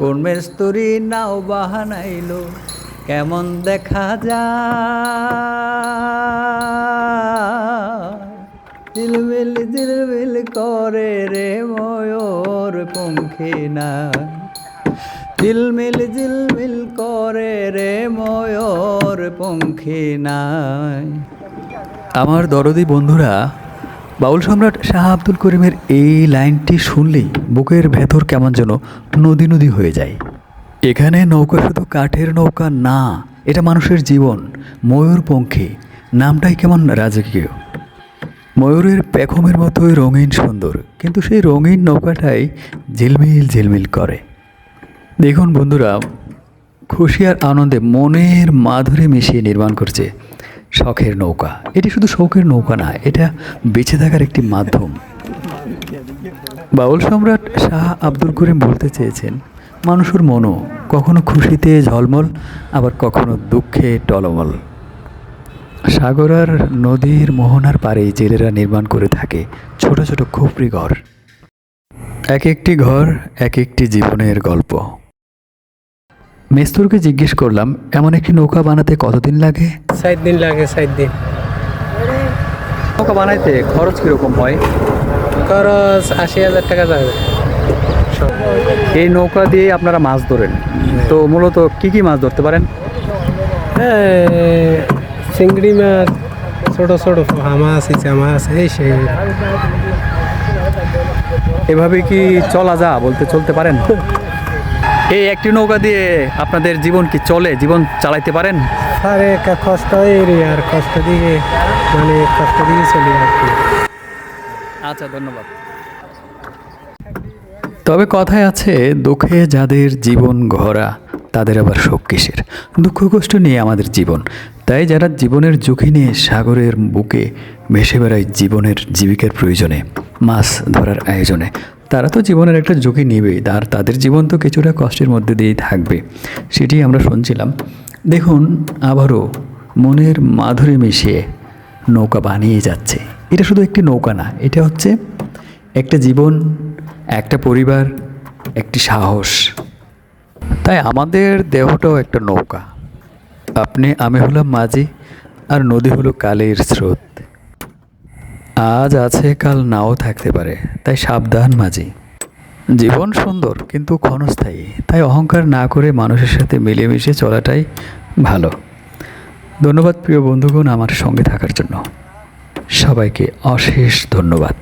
কোন মেস্তুরি নাও বাহানাইলো কেমন দেখা যায়, ঝিলমিল ঝিলমিল করে রে ময়ূর পঙ্খী নাই, ঝিলমিল ঝিলমিল করে রে ময়ূর পঙ্খী নাই। আমার দরদি বন্ধুরা, বাউল সম্রাট শাহ আব্দুল করিমের এই লাইনটি শুনলেই বুকের ভেতর কেমন যেন নদী নদী হয়ে যায়। এখানে নৌকা শুধু কাঠের নৌকা না, এটা মানুষের জীবন। ময়ূরপঙ্খী নামটাই কেমন রাজকীয়। ময়ূরের পেখমের মতোই রঙিন সুন্দর, কিন্তু সেই রঙিন নৌকাটাই ঝিলমিল ঝিলমিল করে। দেখুন বন্ধুরা, খুশি আর আনন্দে মনের মাধুরী মিশিয়ে নির্মাণ করছে শখের নৌকা। এটি শুধু শখের নৌকা না, এটা বেঁচে থাকার একটি মাধ্যম। বাউল সম্রাট শাহ আব্দুল করিম বলতে চেয়েছেন, মানুষের মনও কখনো খুশিতে ঝলমল, আবার কখনো দুঃখে টলমল। সাগর আর নদীর মোহনার পাড়েই জেলেরা নির্মাণ করে থাকে ছোট ছোট খুপড়ি ঘর। এক একটি ঘর এক একটি জীবনের গল্প। মেস্তুরকে জিজ্ঞেস করলাম, এমন একটি নৌকা বানাতে কতদিন লাগে? 7 দিন লাগে, 7 দিন। নৌকা বানাইতে খরচ কীরকম হয়? খরচ 80,000 টাকা যাবে। এই নৌকা দিয়ে আপনারা মাছ ধরেন, তো মূলত কি কি মাছ ধরতে পারেন? চিংড়ি মাছ, ছোট ছোট মাছ, ইচা মাছ, এই সেই। এভাবে কি চলা যা বলতে চলতে পারেন? এই একটি নৌকা দিয়ে আপনাদের জীবন কি চলে, জীবন চালাইতে পারেন? আরে কষ্ট আর কষ্ট দিয়ে চলি আর কি। আচ্ছা, ধন্যবাদ। তবে কথায় আছে, দুঃখে যাদের জীবন গড়া তাদের আবার শোক কিসের। দুঃখ কষ্ট নিয়ে আমাদের জীবন। তাই যারা জীবনের ঝুঁকি নিয়ে সাগরের বুকে ভেসে বেড়ায় জীবনের জীবিকার প্রয়োজনে, মাছ ধরার আয়োজনে, তারা তো জীবনের একটা ঝুঁকি নেবেই, আর তাদের জীবন তো কিছুটা কষ্টের মধ্যে দিয়েই থাকবে। সেটি আমরা শুনছিলাম। দেখুন, আবারও মনের মাধুরী মিশিয়ে নৌকা বানিয়ে যাচ্ছে। এটা শুধু একটি নৌকা না, এটা হচ্ছে একটা জীবন, একটা পরিবার, একটি সাহস। তাই আমাদের দেহটাও একটা নৌকা। আমি হলাম মাঝি, আর নদী হলো কালের স্রোত। আজ আছে, কাল নাও থাকতে পারে, তাই সাবধান মাঝি। জীবন সুন্দর কিন্তু ক্ষণস্থায়ী, তাই অহংকার না করে মানুষের সাথে মিলেমিশে চলাটাই ভালো। ধন্যবাদ প্রিয় বন্ধুগণ আমার সঙ্গে থাকার জন্য। সবাইকে অশেষ ধন্যবাদ।